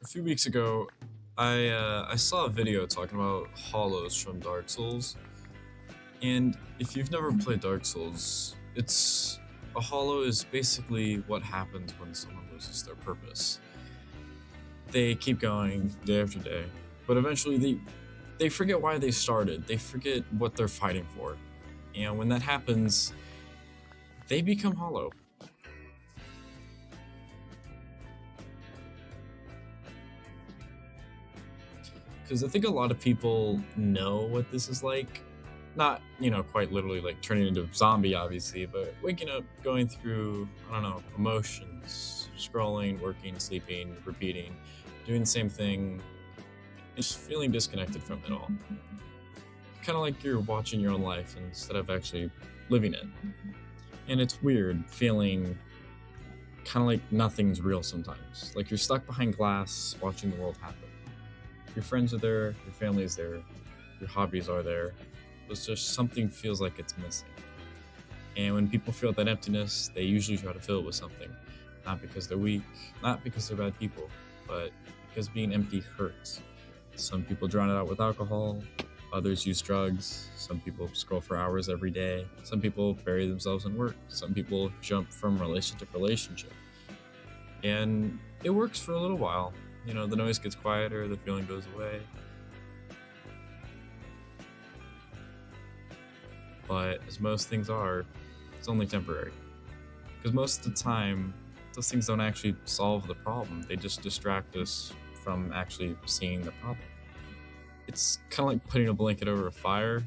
A few weeks ago, I saw a video talking about hollows from Dark Souls, and if you've never played Dark Souls, it's a hollow is basically what happens when someone loses their purpose. They keep going day after day, but eventually they forget why they started. They forget what they're fighting for, and when that happens, they become hollow. Because I think a lot of people know what this is like. Not, quite literally like turning into a zombie, obviously, but waking up, going through, I don't know, emotions, scrolling, working, sleeping, repeating, doing the same thing, and just feeling disconnected from it all. Kind of like you're watching your own life instead of actually living it. And it's weird feeling kind of like nothing's real sometimes. Like you're stuck behind glass watching the world happen. Your friends are there, your family is there, your hobbies are there. It's just something feels like it's missing. And when people feel that emptiness, they usually try to fill it with something. Not because they're weak, not because they're bad people, but because being empty hurts. Some people drown it out with alcohol, others use drugs, some people scroll for hours every day, some people bury themselves in work, some people jump from relationship to relationship. And it works for a little while. The noise gets quieter, the feeling goes away. But as most things are, it's only temporary. Because most of the time, those things don't actually solve the problem. They just distract us from actually seeing the problem. It's kind of like putting a blanket over a fire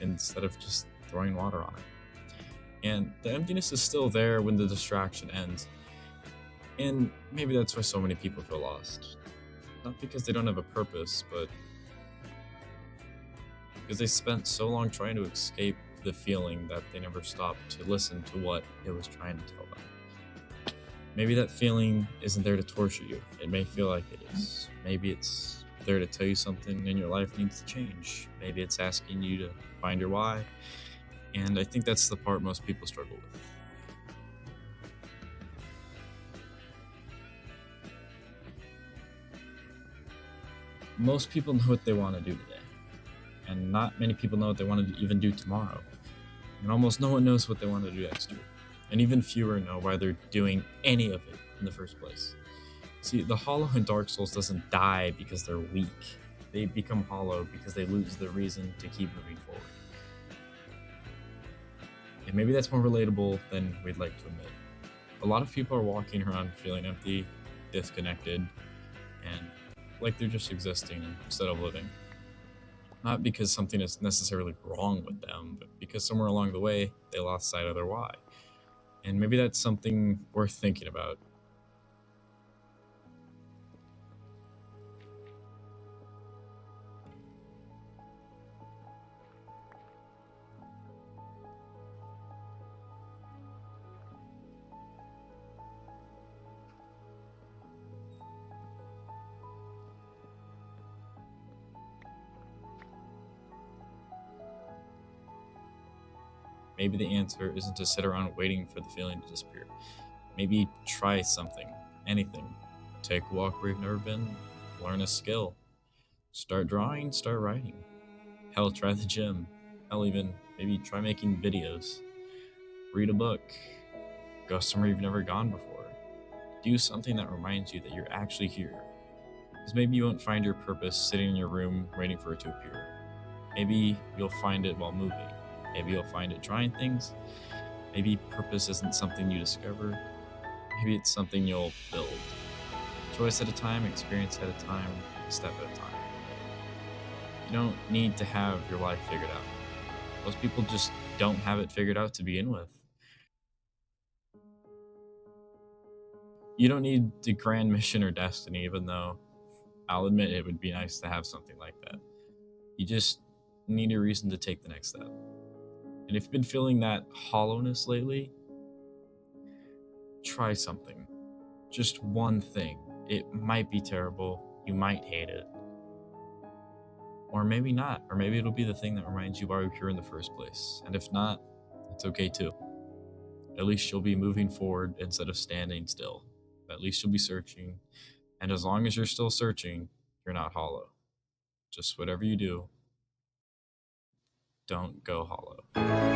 instead of just throwing water on it. And the emptiness is still there when the distraction ends. And maybe that's why so many people feel lost. Not because they don't have a purpose, but because they spent so long trying to escape the feeling that they never stopped to listen to what it was trying to tell them. Maybe that feeling isn't there to torture you. It may feel like it is. Maybe it's there to tell you something in your life needs to change. Maybe it's asking you to find your why. And I think that's the part most people struggle with. Most people know what they want to do today, and not many people know what they want to even do tomorrow. And almost no one knows what they want to do next year. And even fewer know why they're doing any of it in the first place. See, the hollow in Dark Souls doesn't die because they're weak. They become hollow because they lose the reason to keep moving forward. And maybe that's more relatable than we'd like to admit. A lot of people are walking around feeling empty, disconnected, and like they're just existing instead of living. Not because something is necessarily wrong with them, but because somewhere along the way they lost sight of their why. And maybe that's something worth thinking about. Maybe the answer isn't to sit around waiting for the feeling to disappear. Maybe try something, anything. Take a walk where you've never been, learn a skill. Start drawing, start writing. Hell, try the gym. Hell, even maybe try making videos. Read a book. Go somewhere you've never gone before. Do something that reminds you that you're actually here. Because maybe you won't find your purpose sitting in your room waiting for it to appear. Maybe you'll find it while moving. Maybe you'll find it trying things. Maybe purpose isn't something you discover. Maybe it's something you'll build. Choice at a time, experience at a time, step at a time. You don't need to have your life figured out. Most people just don't have it figured out to begin with. You don't need the grand mission or destiny, even though I'll admit it would be nice to have something like that. You just need a reason to take the next step. And if you've been feeling that hollowness lately, try something. Just one thing. It might be terrible. You might hate it. Or maybe not. Or maybe it'll be the thing that reminds you why you're here in the first place. And if not, it's okay too. At least you'll be moving forward instead of standing still. At least you'll be searching. And as long as you're still searching, you're not hollow. Just whatever you do, don't go hollow.